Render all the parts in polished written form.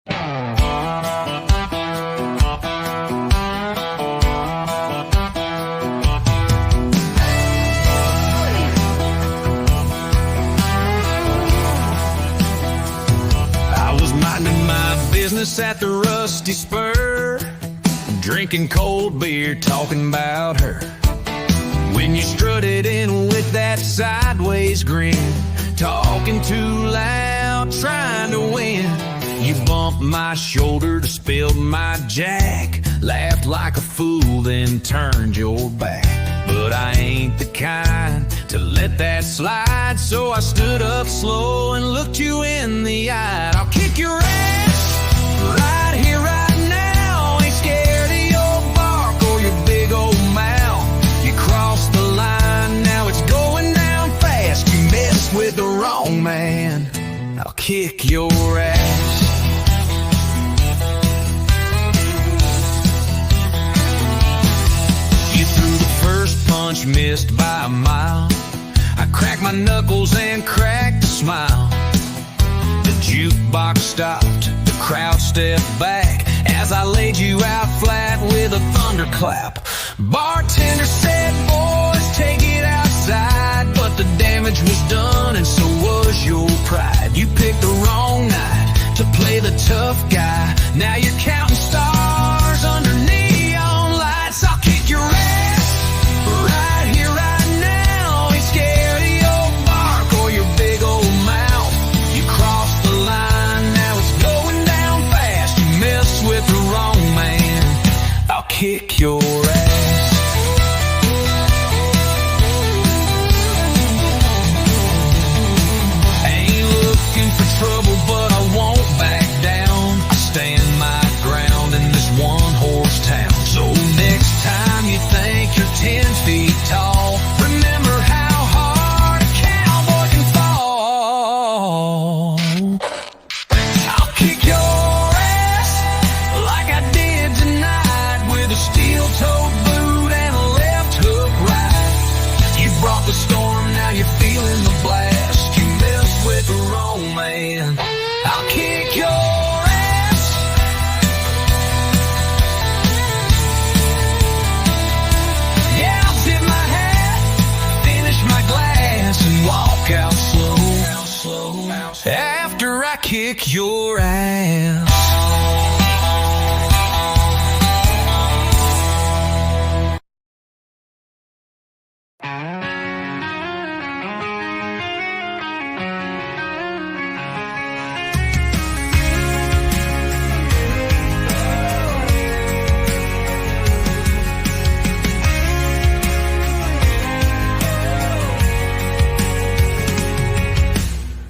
I was minding my business at the Rusty Spur, drinking cold beer, talking about her. When you strutted in with that sideways grin, talking too loud, trying to win. You bumped my shoulder to spill my jack, laughed like a fool, then turned your back. But I ain't the kind to let that slide, so I stood up slow and looked you in the eye. I'll kick your ass right here, right now. Ain't scared of your bark or your big old mouth. You crossed the line, now it's going down fast. You messed with the wrong man, I'll kick your ass. Punch missed by a mile. I cracked my knuckles and cracked a smile. The jukebox stopped, the crowd stepped back as I laid you out flat with a thunderclap. Bartender said, boys, take it outside. But the damage was done and so was your pride. You picked the wrong night to play the tough guy. Now you're counting stars under neon lights. I'll kick your ass right here, right now. Ain't scared of your bark or your big old mouth. You crossed the line, now it's going down fast. You messed with the wrong man, I'll kick your ass. Ain't looking for trouble, but I won't back down. I stand my ground in this one-horse town. So next time you think you're 10 feet tall, remember how hard a cowboy can fall. I'll kick your ass like I did tonight, with a steel-toed boot and a left hook right. You brought the storm, now you're feeling the blast. You messed with the wrong man, I'll kick your ass. Yeah, I'll tip my hat, finish my glass, and walk out slow after I kick your ass.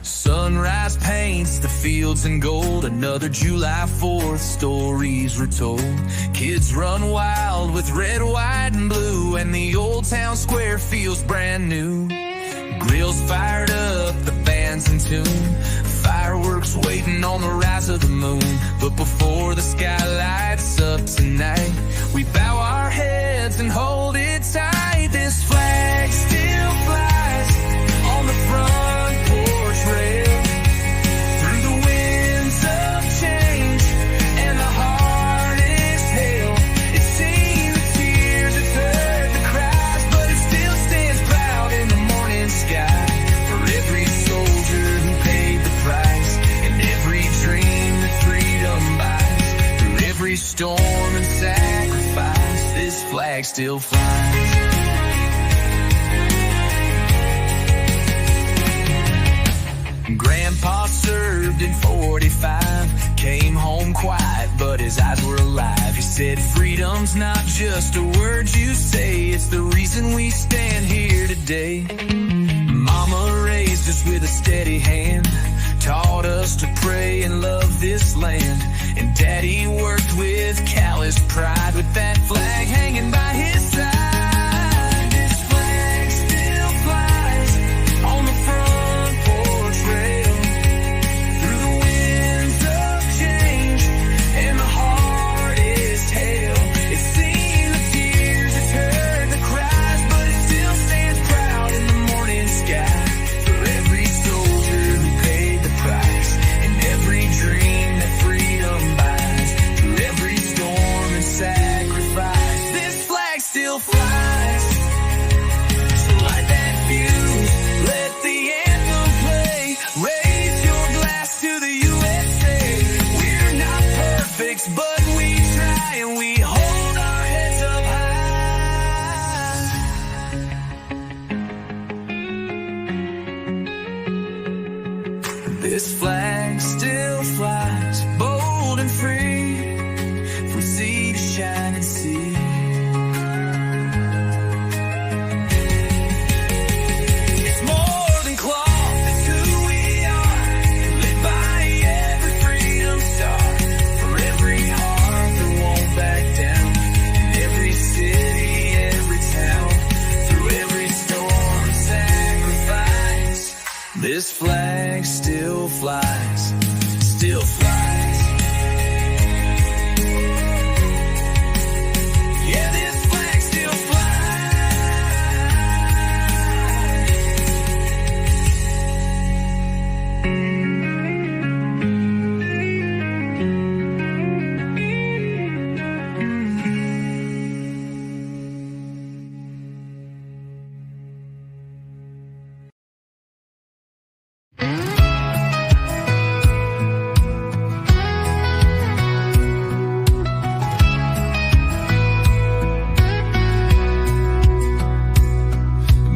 Sunrise paints the fields in gold. Another July 4th, stories retold. Kids run wild with red, white, and blue, and the old town square feels brand new. Grills fired up, the band's in tune. Fireworks waiting on the rise of the moon. But before the sky lights up tonight, we bow our heads and hold it tight. This flag still flies on the front porch rail. Storm and sacrifice, this flag still flies. Grandpa served in 45, came home quiet, but his eyes were alive. He said, freedom's not just a word you say, it's the reason we stand here today. Mama raised us with a steady hand, taught us to pray and love this land. And Daddy worked with callous pride, with that flag hanging by his side. This flag still flies on the front porch rail, through the winds of change and the hardest hail. It's seen the tears, it's heard the cries, but it still stands proud in the morning sky. For every soldier who paid the price, and every dream that freedom still flies, bold and free, from sea to shining sea. It's more than cloth, it's who we are, lit by every freedom star. For every heart that won't back down, every city, every town, through every storm, sacrifice, this flag still flies, still flies. Yeah, this flag still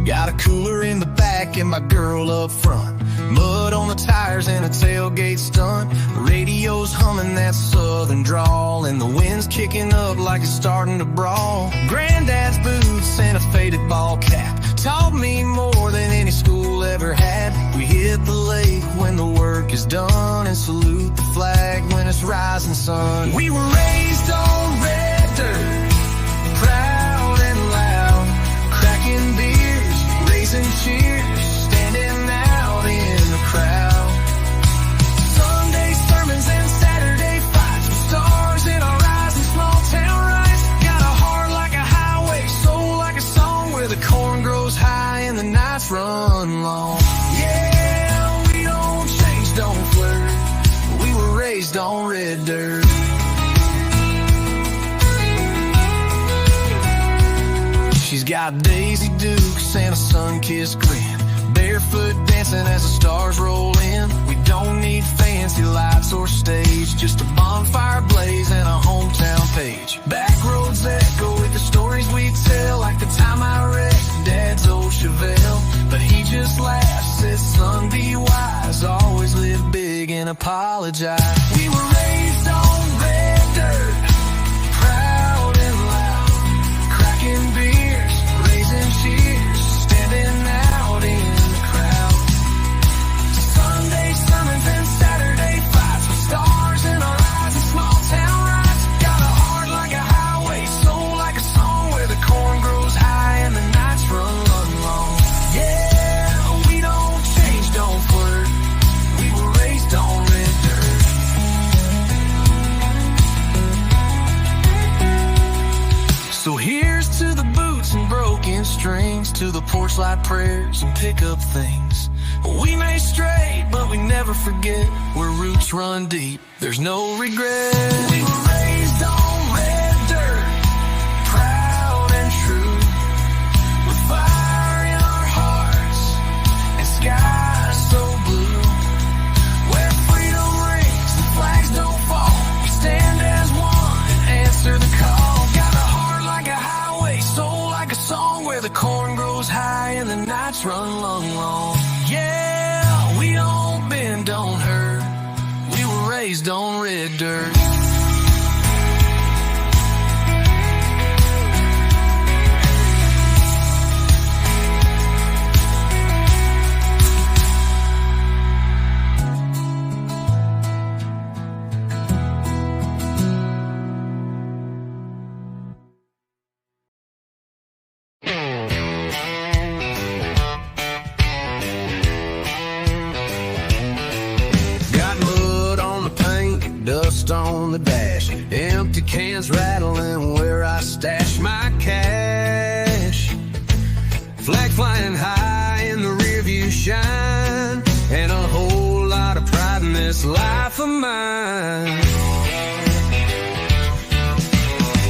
Got a cooler in the back and my girl up front. Mud on the tires and a tailgate stunt. Radio's humming that southern drawl, and the wind's kicking up like it's starting to brawl. Granddad's boots and a faded ball cap taught me more than any school ever had. We hit the lake when the work is done and salute the flag when it's rising sun. We were raised on red dirt, proud and loud, cracking beers, raising cheers, standing out in the crowd. Sunday sermons and Saturday fights with stars in our eyes and small town rights. Got a heart like a highway, soul like a song, where the corn grows high and the nights run long. Yeah, we don't change, don't flirt, we were raised on red dirt. She's got Daisy Dukes and a sun-kissed grin, barefoot dancing as the stars roll in. We don't need fancy lights or stage, just a bonfire blaze and a hometown page. Back roads echo with the stories we tell, like the time I wrecked Dad's old Chevelle. But he just laughed, said, son, be wise, always live big and apologize. We were raised on red dirt, proud and loud, cracking beers, raising cheers, standing out in the crowd. Sunday sermons and Saturday fights with stars in our eyes and small town rights. Got a heart like a highway, soul like a song, where the corn grows high and the nights run long. Yeah, we don't change, don't flirt, we were raised on red dirt. So here's to the boots and broken strings, to the porch light prayers and pick up things. We may stray, but we never forget, where roots run deep, there's no regret. We were raised on red dirt, proud and true, with fire in our hearts and skies so blue. Where freedom rings and flags don't fall, we stand as one and answer the call. Got a heart like a highway, soul like a song, where the corn grows high and the nights run long. Yeah, we don't bend, don't hurt, we were raised on red dirt. Dust on the dash, empty cans rattling where I stash my cash. Flag flying high in the rearview shine, and a whole lot of pride in this life of mine.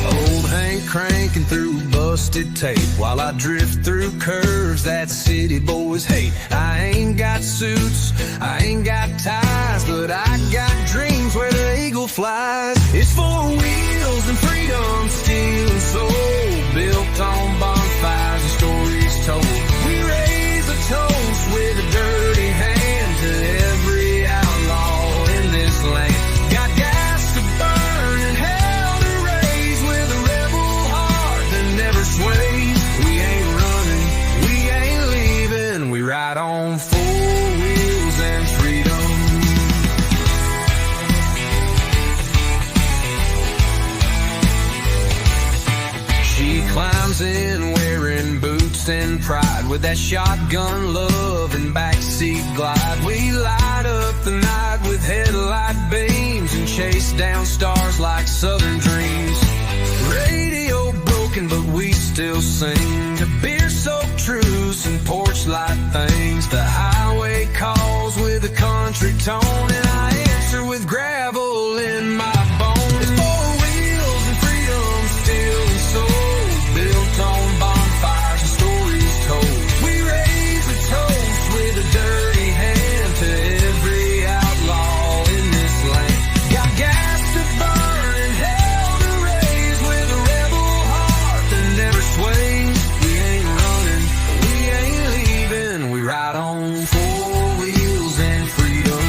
Old Hank cranking through busted tape while I drift through curves that city boys hate. I ain't got suits, I ain't got ties, but I got dreams where the eagle flies. It's 4 wheels and freedom, steel and soul, built on bonfires and stories told. We raise a toast with a dirty hand to every outlaw in cruising, wearing boots and pride, with that shotgun love and backseat glide. We light up the night with headlight beams and chase down stars like southern dreams. Radio broken, but we still sing to beer-soaked truths and porch light things. The highway calls with a country tone, and I answer with gravel in my bones. It's four wheels and freedom, steel and soul, built on bonfires and stories told. We raise a toast with a dirty hand to every outlaw in this land. Got gas to burn and hell to raise, with a rebel heart that never sways. We ain't running, we ain't leaving, we ride on four wheels and freedom.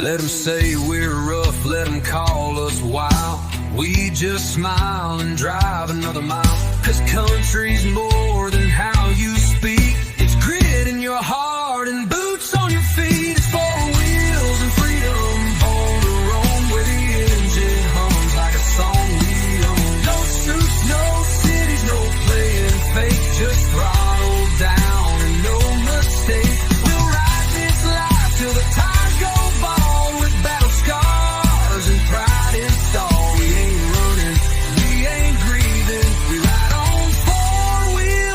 Let them say we're rough, let them call us wild. We just smile and drive another mile. 'Cause country's more than how you speak. It's grit in your heart and boots on your feet. It's four wheels and freedom, born to roam, where the engine hums like a song we own. No suits, no cities, no playing fake, just throttle down and no mistake. We'll ride this life till the tires go bald, with battle scars and pride installed. We ain't running, we ain't grieving, we ride on four wheels.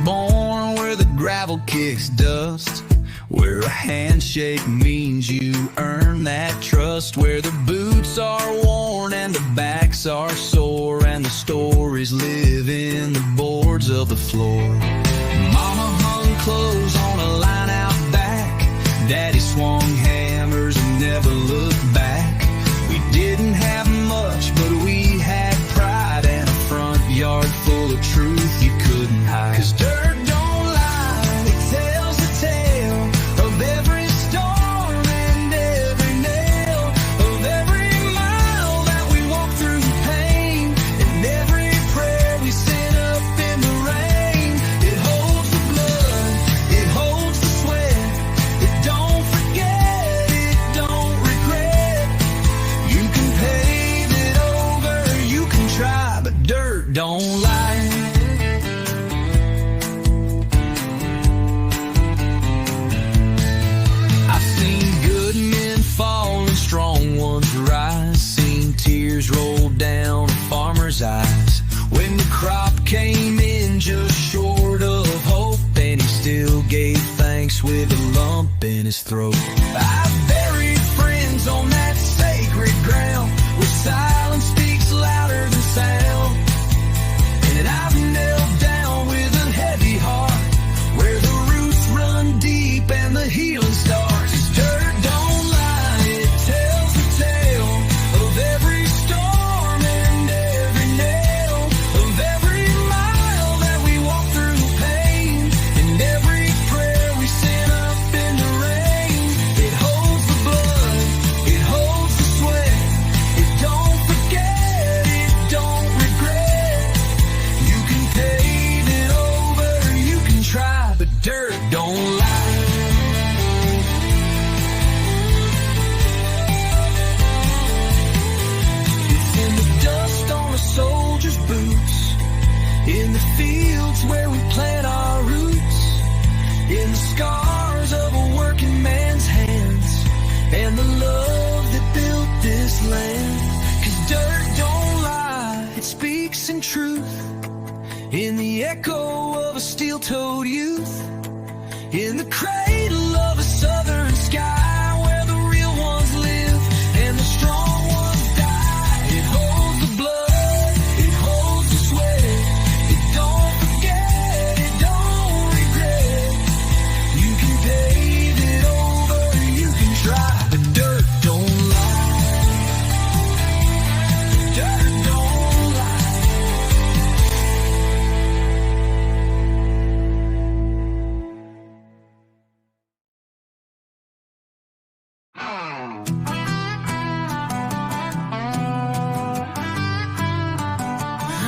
born where the gravel kicks dust, where a handshake means you earn that trust, where the boots are worn and the backs are sore, and the stories live in the boards of the floor. Mama hung clothes on a line out back, Daddy swung hammers and never looked back. We didn't have much, but we had pride and a front yard full of truth you couldn't hide. 'Cause dirt don't lie, it tells the tale of every storm and every nail, of every mile that we walked through pain, and every prayer we sent up in the rain. It holds the blood, it holds the sweat, it don't forget, it don't regret. You can pave it over, you can try, but dirt don't lie. I've seen good men fall and strong ones rise, seen tears roll down a farmer's eyes when the crop came in just short of hope, and he still gave thanks with a lump in his throat. I've buried friends on that sacred ground where silence speaks louder than sound, and I've knelt down with a heavy heart where the roots run deep and the healing starts. 'Cause dirt don't lie, it tells the tale of every storm and every nail, of every mile that we walk through pain, and every prayer we sent up in the rain. It holds the blood, it holds the sweat, it don't forget, it don't regret. You can pave it over, you can try, but dirt don't lie. It's in the dust on a soldier's boots, in the fields where we plant our roots, in the scars of a working man's hands, and the love that built this land. 'Cause dirt don't lie, it speaks in truth, in the echo of a steel-toed youth, in the cradle of a southern sky where the real ones live and the strong ones die. It holds the blood, it holds the sweat, it don't forget, it don't regret. You can pave it over, you can try, but dirt don't lie. Dirt don't lie.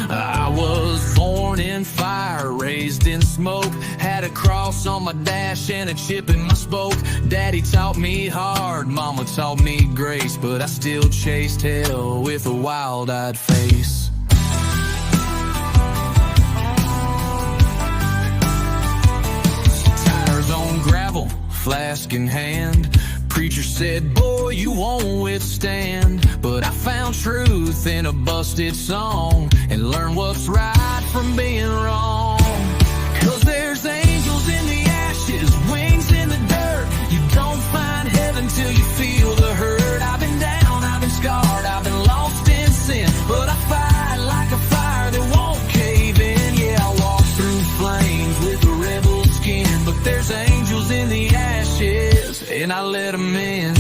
I was born in fire, raised in smoke, had a cross on my dash and a chip in my spoke. Daddy taught me hard, Mama taught me grace, but I still chased hell with a wild-eyed face. Tires on gravel, flask in hand, preacher said, boy, you won't withstand. But I found truth in a busted song and learned what's right from being wrong. 'Cause there's angels in the ashes, wings in the dirt. You don't find heaven till you feel the hurt. I've been down, I've been scarred, I've been lost in sin, but I fight like a fire that won't cave in. Yeah, I walk through flames with a rebel skin, but there's angels in the ashes, and I let them in.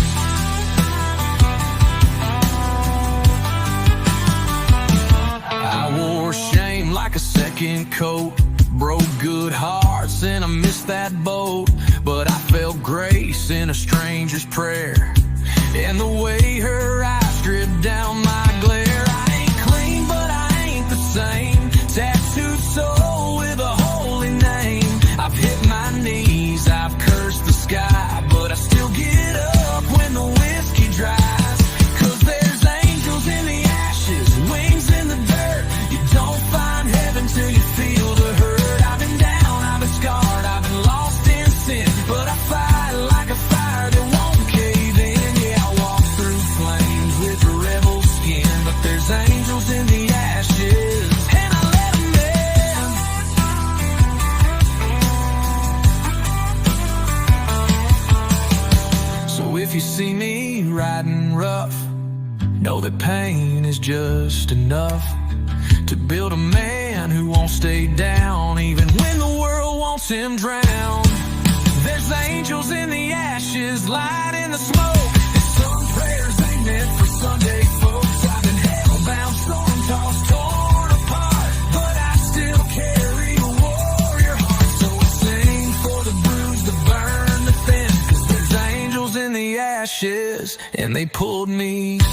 I wore shame like a second coat, broke good hearts and I missed that boat, but I felt grace in a stranger's prayer, and the way her eyes stripped down my glare. I ain't clean, but I ain't the same, tattooed soul with a holy name. I've hit my knees, I've cursed the sky, but I still get up when the whiskey dries. 'Cause there's angels in the ashes, wings in the dirt. You don't find heaven till you feel the hurt. I've been down, I've been scarred, I've been lost in sin, but I fight like a fire that won't cave in. Yeah, I walk through flames with a rebel skin, but there's angels in the ashes, and you see me riding rough, know that pain is just enough to build a man who won't stay down, even when the world wants him drowned. There's angels in the ashes, light in the smoke, and some prayers ain't meant for Sunday folks. I've been hell-bound, storm-tossed, torn apart, but I still carry a warrior heart. So I sing for the bruised, the burned, the thin, 'cause there's angels in the ashes, and they pulled me in.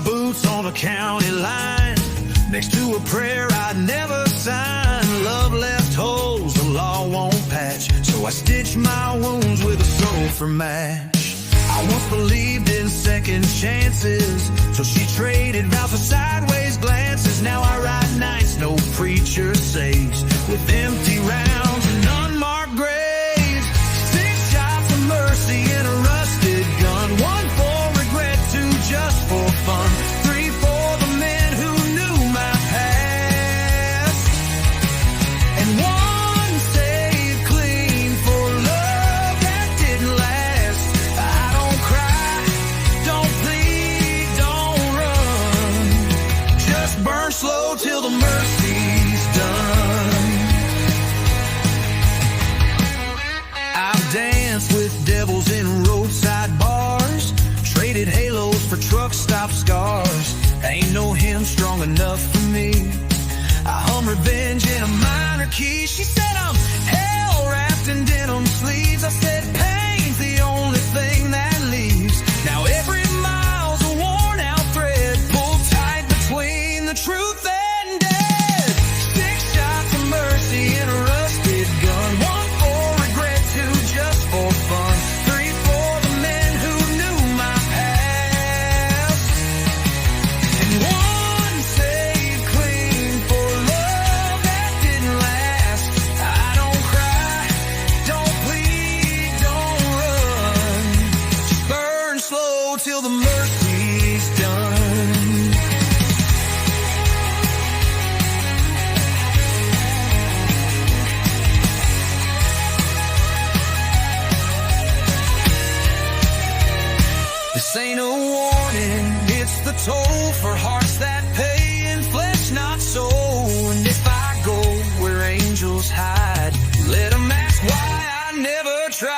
Boots on a county line, next to a prayer I'd never sign. Love left holes the law won't patch, so I stitched my wounds with a sulfur match. I once believed in second chances, so she traded vows for sideways glances. Now I ride nights no preacher saves, with empty rounds and unmarked graves. 6 shots of mercy and a rusted gun, 1 for regret, 2 just for fun, 3 for the men who knew my past, and 1 saved clean for love that didn't last. I don't cry, don't plead, don't run, just burn slow till the mercy's done. I've danced with devils in roadside bars, traded halos for truck stop scars. Ain't no hymn strong enough for me. I hum revenge in a minor key. She said I'm hell wrapped in denim sleeves. I said pain's the only thing that leaves. Now every mile's a worn out thread, pulled tight between the truth and dead. 6 shots of mercy and a rusted gun, 1 for regret, 2 just for fun, 3 for the men who knew my past, and 1 saved clean for love that didn't last. I don't cry, don't plead, don't run, just burn slow till the mercy's done. This ain't a warning, it's the toll for hearts that pay in flesh, not soul. And if I go where angels hide, let them ask why I never tried.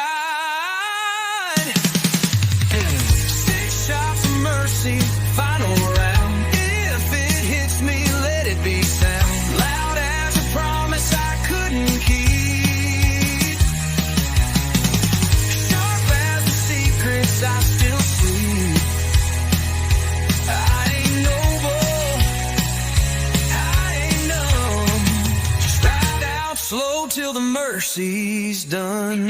6 shots of mercy, final round. If it hits me, let it be sound, loud as a promise I couldn't keep, sharp as the secrets I still sleep. I ain't noble, I ain't numb, just ride out slow till the mercy's done.